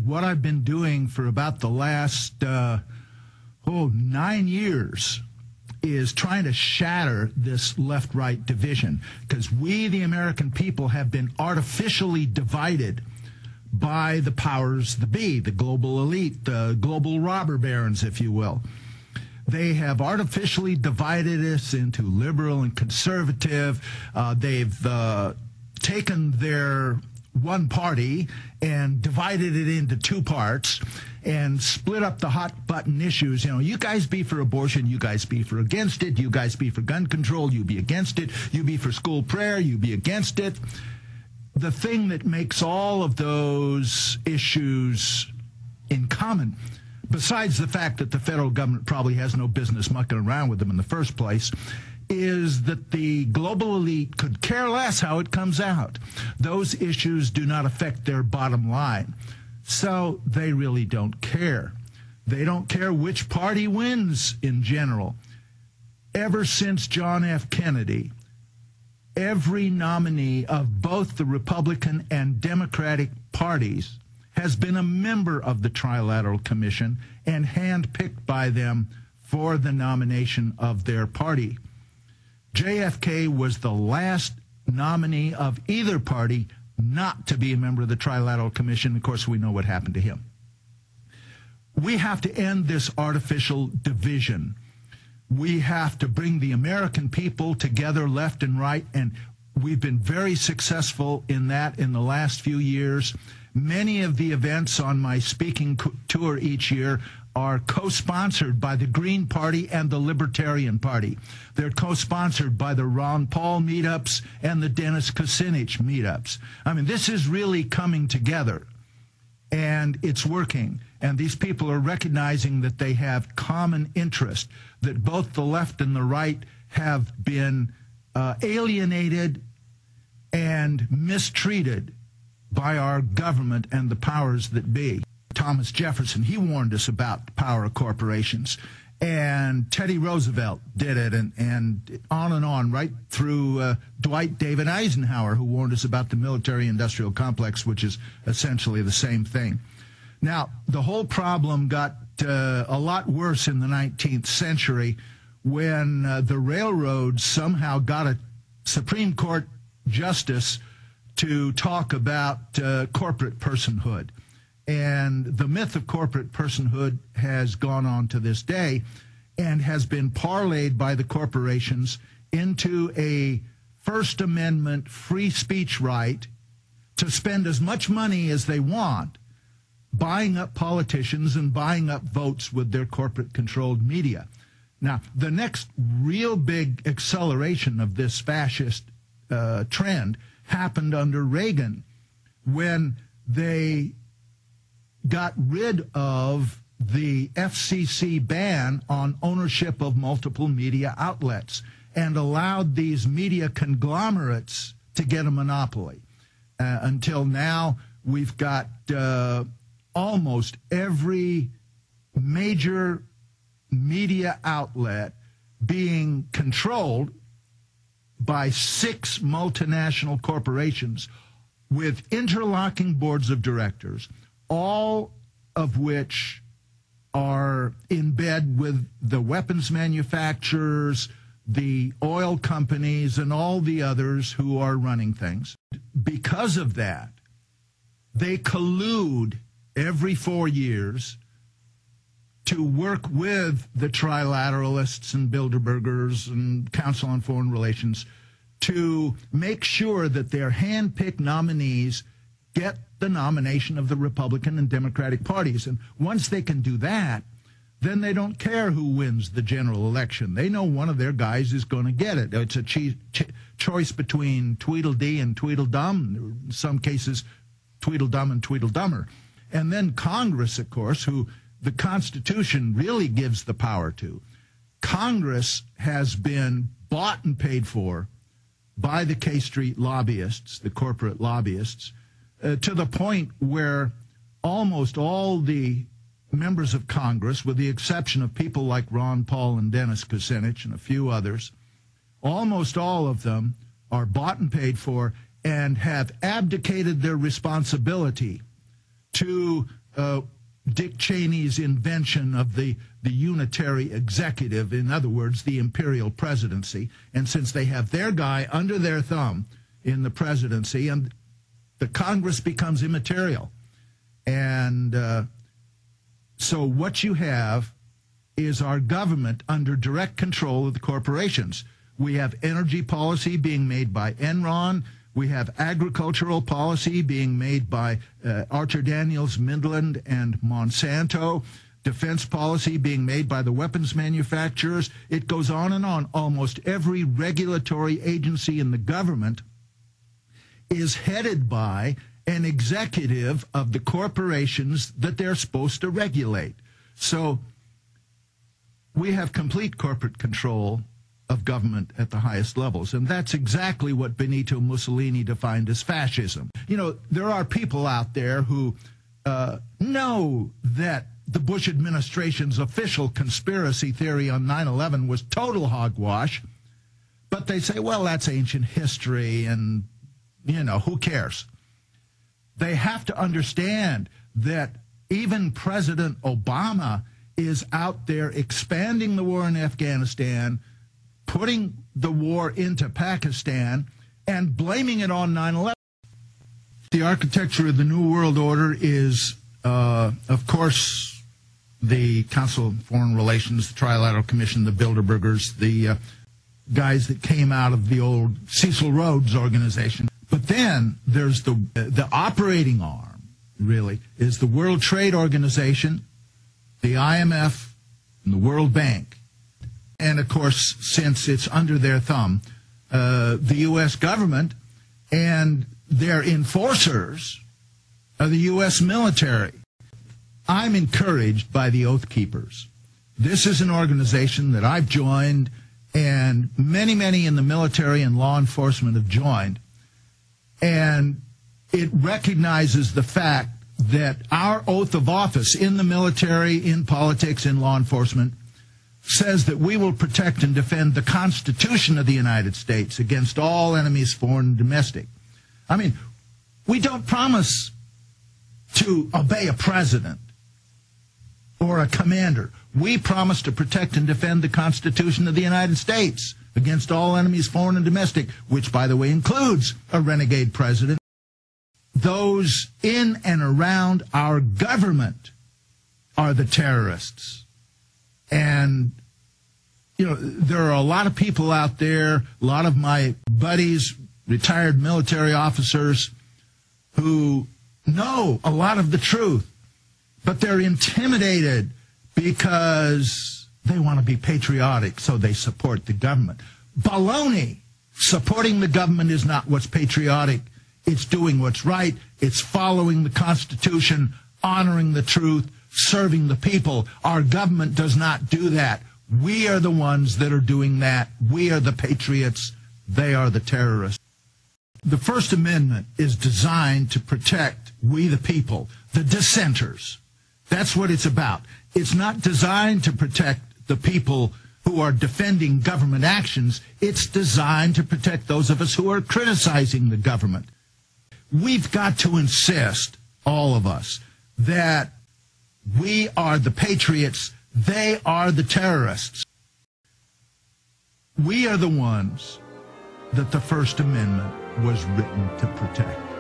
what I've been doing for about the last 9 years is trying to shatter this left-right division, because we, the American people, have been artificially divided by the powers that be, the global elite, the global robber barons, if you will. They have artificially divided us into liberal and conservative. They've taken their one party and divided it into two parts and split up the hot button issues. You know, you guys be for abortion, you guys be for against it, you guys be for gun control, you be against it, you be for school prayer, you be against it. The thing that makes all of those issues in common, besides the fact that the federal government probably has no business mucking around with them in the first place, is that the global elite could care less how it comes out. Those issues do not affect their bottom line. So they really don't care. They don't care which party wins in general. Ever since John F. Kennedy, every nominee of both the Republican and Democratic parties has been a member of the Trilateral Commission and handpicked by them for the nomination of their party. JFK was the last nominee of either party not to be a member of the Trilateral Commission. Of course, we know what happened to him. We have to end this artificial division. We have to bring the American people together, left and right, and we've been very successful in that in the last few years. Many of the events on my speaking tour each year are co-sponsored by the Green Party and the Libertarian Party. They're co-sponsored by the Ron Paul meetups and the Dennis Kucinich meetups. I mean, this is really coming together, and it's working. And these people are recognizing that they have common interest, that both the left and the right have been alienated and mistreated by our government and the powers that be. Thomas Jefferson, he warned us about the power of corporations. And Teddy Roosevelt did it, and on, right through Dwight David Eisenhower, who warned us about the military-industrial complex, which is essentially the same thing. Now, the whole problem got a lot worse in the 19th century when the railroads somehow got a Supreme Court justice to talk about corporate personhood. And the myth of corporate personhood has gone on to this day and has been parlayed by the corporations into a First Amendment free speech right to spend as much money as they want buying up politicians and buying up votes with their corporate-controlled media. Now, the next real big acceleration of this fascist trend happened under Reagan, when they got rid of the FCC ban on ownership of multiple media outlets and allowed these media conglomerates to get a monopoly. Until now, we've got almost every major media outlet being controlled by 6 multinational corporations with interlocking boards of directors, all of which are in bed with the weapons manufacturers, the oil companies, and all the others who are running things. Because of that, they collude every 4 years to work with the trilateralists and Bilderbergers and Council on Foreign Relations to make sure that their hand-picked nominees get the nomination of the Republican and Democratic parties. And once they can do that, then they don't care who wins the general election. They know one of their guys is going to get it. It's a choice between Tweedledee and Tweedledum, in some cases Tweedledum and Tweedledummer. And then Congress, of course, who the Constitution really gives the power to. Congress has been bought and paid for by the K Street lobbyists, the corporate lobbyists, to the point where almost all the members of Congress, with the exception of people like Ron Paul and Dennis Kucinich and a few others, almost all of them are bought and paid for and have abdicated their responsibility to Dick Cheney's invention of the unitary executive, in other words, the imperial presidency. And since they have their guy under their thumb in the presidency, and the Congress becomes immaterial. And so what you have is our government under direct control of the corporations. We have energy policy being made by Enron. We have agricultural policy being made by Archer Daniels Midland and Monsanto. Defense policy being made by the weapons manufacturers. It goes on and on. Almost every regulatory agency in the government is headed by an executive of the corporations that they're supposed to regulate. So we have complete corporate control of government at the highest levels. And that's exactly what Benito Mussolini defined as fascism. You know, there are people out there who know that the Bush administration's official conspiracy theory on 9/11 was total hogwash, but they say, well, that's ancient history and, you know, who cares? They have to understand that even President Obama is out there expanding the war in Afghanistan, putting the war into Pakistan, and blaming it on 9/11. The architecture of the New World Order is, of course, the Council of Foreign Relations, the Trilateral Commission, the Bilderbergers, the guys that came out of the old Cecil Rhodes organization. But then there's the operating arm, really, is the World Trade Organization, the IMF, and the World Bank. And, of course, since it's under their thumb, the U.S. government and their enforcers are the U.S. military. I'm encouraged by the Oath Keepers. This is an organization that I've joined, and many, many in the military and law enforcement have joined. And it recognizes the fact that our oath of office in the military, in politics, in law enforcement, says that we will protect and defend the Constitution of the United States against all enemies, foreign and domestic. I mean, we don't promise to obey a president or a commander. We promise to protect and defend the Constitution of the United States against all enemies, foreign and domestic, which, by the way, includes a renegade president. Those in and around our government are the terrorists. And, you know, there are a lot of people out there, a lot of my buddies, retired military officers, who know a lot of the truth, but they're intimidated because they want to be patriotic, so they support the government. Baloney! Supporting the government is not what's patriotic. It's doing what's right. It's following the Constitution, honoring the truth, serving the people. Our government does not do that. We are the ones that are doing that. We are the patriots. They are the terrorists. The First Amendment is designed to protect we the people, the dissenters. That's what it's about. It's not designed to protect the people who are defending government actions. It's designed to protect those of us who are criticizing the government. We've got to insist, all of us, that we are the patriots, they are the terrorists. We are the ones that the First Amendment was written to protect.